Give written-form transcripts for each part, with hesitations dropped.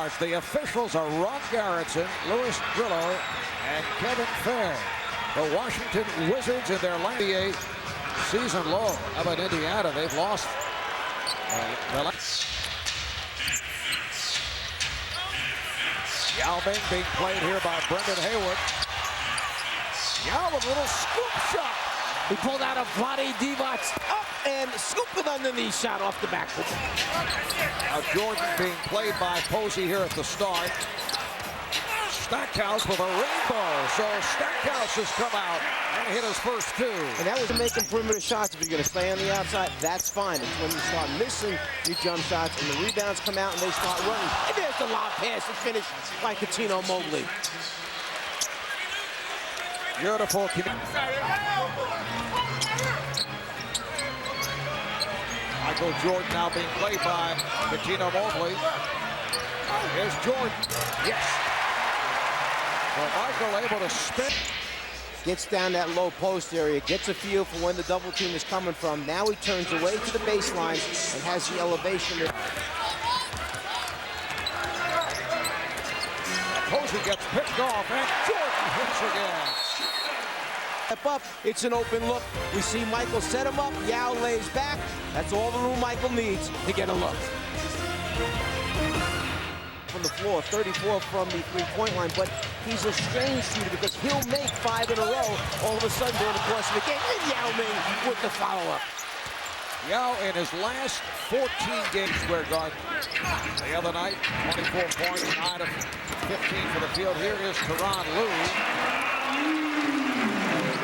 charge. The officials are Ron Garrettson, Louis Grillo, and Kevin Fair. The Washington Wizards in their NBA season low. How about Indiana? They've lost. Yao Ming being played here by Brendan Haywood. Yao with a little scoop shot. He pulled out a Vlade Divac up and scooped it underneath, shot off the backboard. Now Jordan being played by Posey here at the start. Stackhouse with a rainbow. So Stackhouse has come out and hit his first two. And that was making perimeter shots. If you're going to stay on the outside, that's fine. It's when you start missing your jump shots and the rebounds come out and they start running. And there's the lob pass and finish by Cuttino Mobley. Beautiful. Michael Jordan now being played by Cuttino Mobley. Here's Jordan. Yes. Well, Michael able to spin. Gets down that low post area, gets a feel for when the double team is coming from. Now he turns away to the baseline and has the elevation. Posey gets picked off and Jordan hits again. Step up, it's an open look. We see Michael set him up, Yao lays back. That's all the room Michael needs to get a look. From the floor, 34 from the three-point line, but he's a strange shooter because he'll make 5 in a row all of a sudden during the course of the game. And Yao Ming with the follow-up. Yao in his last 14 games square guard. The other night, 24 points, 9 of 15 for the field. Here is Tyronn Lue.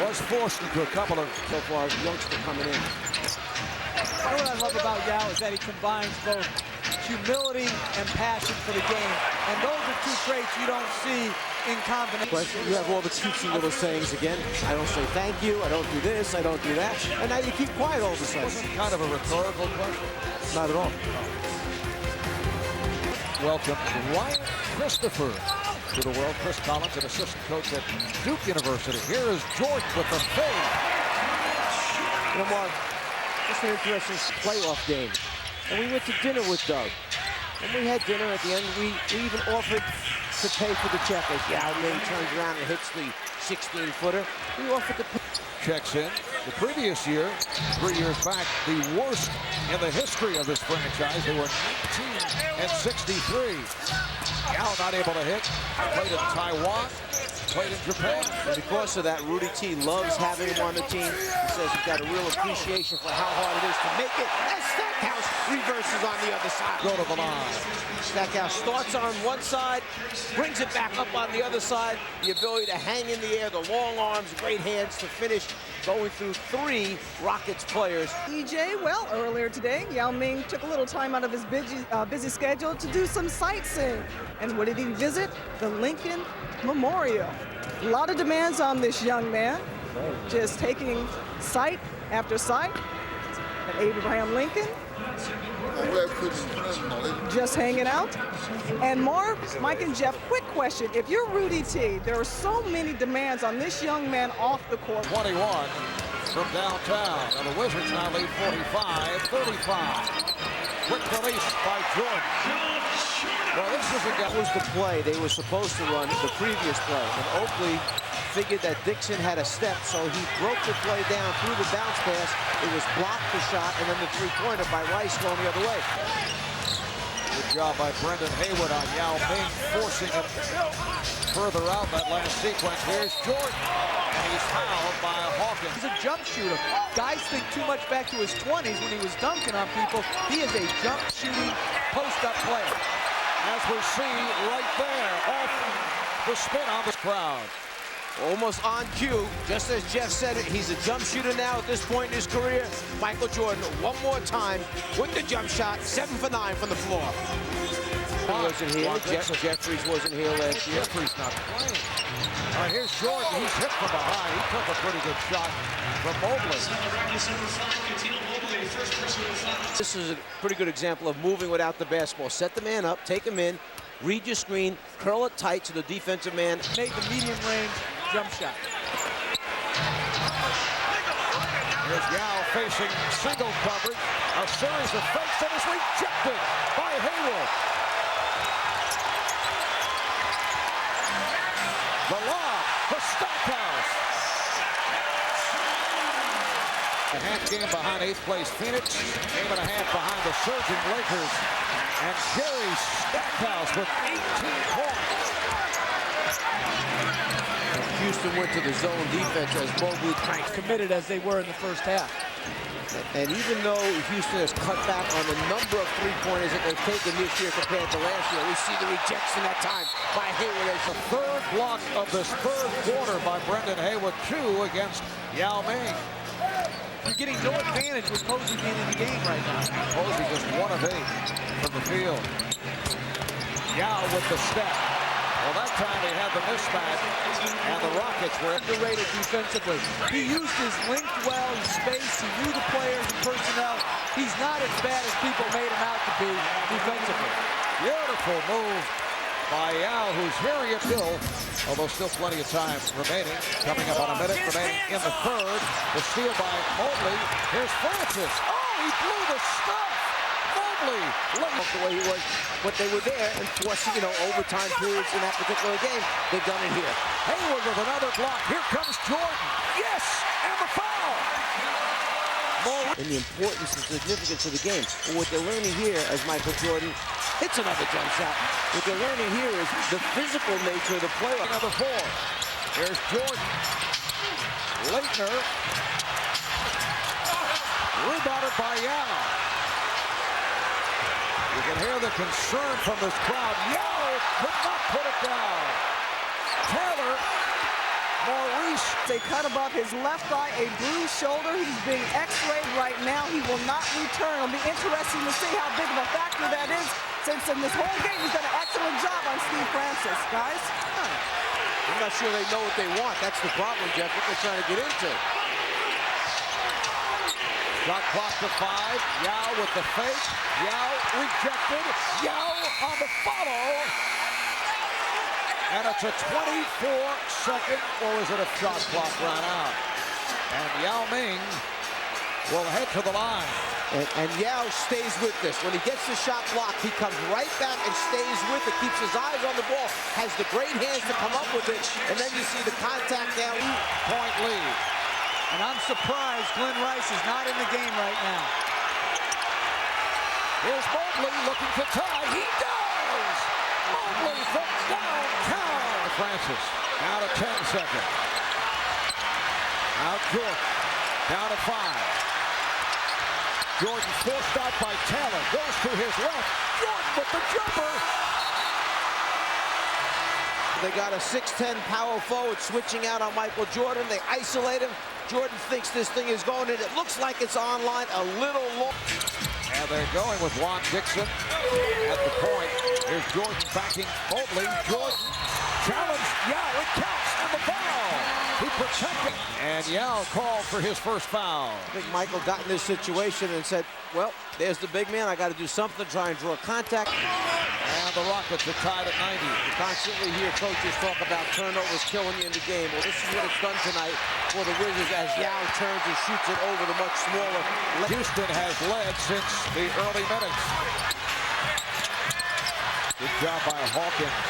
Was forced into a couple of so far youngster coming in. What I love about Yao is that he combines both humility and passion for the game. And those are two traits you don't see in combination. You have all the cutesy little sayings again. I don't say thank you, I don't do this, I don't do that. And now you keep quiet all of a sudden. Wasn't kind of a rhetorical question. Not at all. Welcome Ryan Christopher to the world. Chris Collins, an assistant coach at Duke University. Here is Jordan with the fade. You know, Mark, it's an interesting playoff game. And we went to dinner with Doug. And we had dinner at the end. We even offered to pay for the check as Yao Ming turns around and hits the 16-footer. We offered to pay. Checks in. The previous year, 3 years back, the worst in the history of this franchise. They were 19 and 63. Yao not able to hit. Played in Taiwan. Played in Japan. And because of that, Rudy T loves having him on the team. He says he's got a real appreciation for how hard it is to make it. And Stackhouse reverses on the other side. Go to the line. Stackhouse starts on one side, brings it back up on the other side. The ability to hang in the air, the long arms, great hands to finish, going through 3 Rockets players. EJ, well, earlier today, Yao Ming took a little time out of his busy schedule to do some sightseeing. And what did he visit? The Lincoln Memorial. A lot of demands on this young man, just taking site after site at Abraham Lincoln, just hanging out. And more, Mike and Jeff, quick question. If you're Rudy T, there are so many demands on this young man off the court. 21 from downtown. And the Wizards now lead 45-35. Quick release by Jordan. Well, this is a guy. That was the play they were supposed to run the previous play. And Oakley figured that Dixon had a step, so he broke the play down through the bounce pass. It was blocked the shot, and then the three-pointer by Rice going the other way. Good job by Brendan Haywood on Yao Ming, forcing him further out that last sequence. Here's Jordan, and he's fouled by Hawkins. He's a jump shooter. Guys think too much back to his 20s when he was dunking on people. He is a jump shooting post-up player. As we see right there, off the spin on the crowd. Almost on cue, just as Jeff said it, he's a jump shooter now at this point in his career. Michael Jordan, one more time with the jump shot, 7 for 9 from the floor. Wasn't here. Jeffries wasn't here last year. Jeffries not playing. All right, here's Jordan. He's hit from behind. He took a pretty good shot from Mobley. This is a pretty good example of moving without the basketball. Set the man up, take him in, read your screen, curl it tight so the defensive man made the medium range jump shot. Here's Yao facing single coverage. A series of fakes that is rejected by Haywood. The lob for Stackhouse. A half game behind 8th place Phoenix. Game and a half behind the surging Lakers. And Jerry Stackhouse with 18 points. Houston went to the zone defense as Mobley Committed as they were in the first half. And even though Houston has cut back on the number of three-pointers that they've taken this year compared to last year, we see the rejection at times by Hayward. As The third block of this third quarter by Brendan Haywood, 2 against Yao Ming. You're getting no advantage with Posey being in the game right now. Posey just 1 of 8 from the field. Yao with the step. Well, that time they had the mismatch, and the Rockets were Underrated defensively. He used his length well, his space, he knew the players and personnel. He's not as bad as people made him out to be defensively. Beautiful move by Yao, who's hearing it still, although still plenty of time remaining. Coming up on a minute remaining in the third. The steal by Mobley. Here's Francis. Oh, he blew the stuff. Mobley. the way he was, but they were there and forcing, overtime periods in that particular game. They've done it here. Hayward with another block. Here comes Jordan. Yes, and the foul. And the importance and significance of the game. But what they're learning here as Michael Jordan hits another jump shot. What they're learning here is the physical nature of the playoff. Number 4. Here's Jordan. Leitner. Rebounded by Yao. You can hear the concern from this crowd. Yao could not put it down. Taylor. Maurice. They cut above his left eye, a bruised shoulder. He's being x-rayed right now. He will not return. It'll be interesting to see how big of a factor that is, since in this whole game he's done an excellent job on Steve Francis. Guys? I'm not sure they know what they want. That's the problem, Jeff, what they're trying to get into. Shot clock to 5. Yao with the fake. Yao rejected. Yao on the follow. And it's a 24-second, or is it a shot clock run out? And Yao Ming will head to the line. And Yao stays with this. When he gets the shot blocked, he comes right back and stays with it, keeps his eyes on the ball, has the great hands to come up with it, and then you see the contact down. Point lead. And I'm surprised Glenn Rice is not in the game right now. Here's Mobley looking to tie. He does! Mobley from downtown. Francis, down to 10 seconds. Now Jordan, down to 5. Jordan forced out by Taylor, goes to his left. Jordan with the jumper. They got a 6'10" power forward switching out on Michael Jordan. They isolate him. Jordan thinks this thing is going in. It looks like it's online a little long. And they're going with Juan Dixon at the point. Here's Jordan backing Mobley. Jordan challenge. Yao, it counts, and the foul. He protected. And Yao called for his first foul. I think Michael got in this situation and said, well, there's the big man. I got to do something, try and draw contact. And the Rockets are tied at 90. You constantly hear coaches talk about turnovers killing you in the game. Well, this is what it's done tonight for the Wizards as Yao turns and shoots it over the much smaller. Houston has led since the early minutes. Good job by Hawkins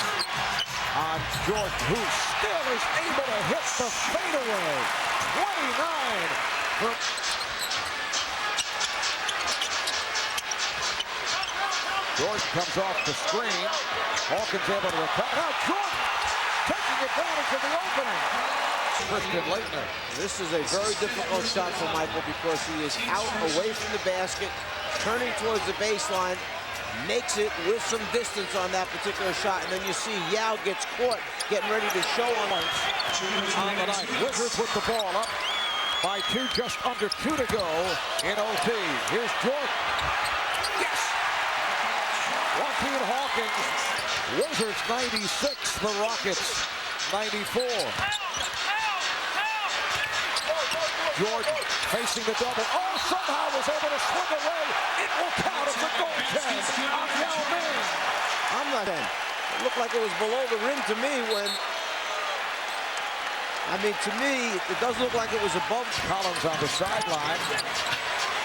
on Jordan, who still is able to hit the fadeaway. 29 for... Jordan comes off the screen. Hawkins able to recover. Now Jordan taking advantage of the opening. Christian Leitner. This is a very difficult shot for Michael because he is out away from the basket, turning towards the baseline, makes it with some distance on that particular shot, and then you see Yao gets caught, getting ready to show on the night. Wizards with the ball up by 2, just under 2 to go in OT. Here's Jordan. Yes! Joaquin Hawkins. Wizards 96, the Rockets 94. Jordan facing the double. Oh, somehow was able to swing away. It will count as a goaltend on Yao Ming. I'm not in. It looked like it was below the rim to me when... to me, it does look like it was above. Collins on the sideline.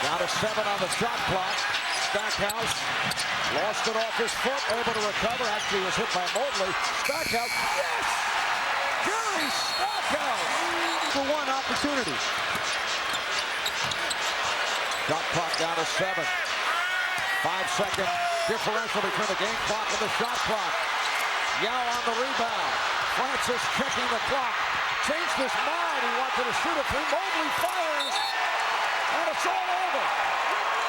Down to 7 on the shot clock. Stackhouse lost it off his foot, able to recover. Actually was hit by Mobley. Stackhouse, yes! Jerry Starkel. For one opportunity. Shot clock down to 7. 5-second differential between the game clock and the shot clock. Yao on the rebound. Francis checking the clock. Changed his mind. He wanted to shoot a three. Mobley fires. And it's all over.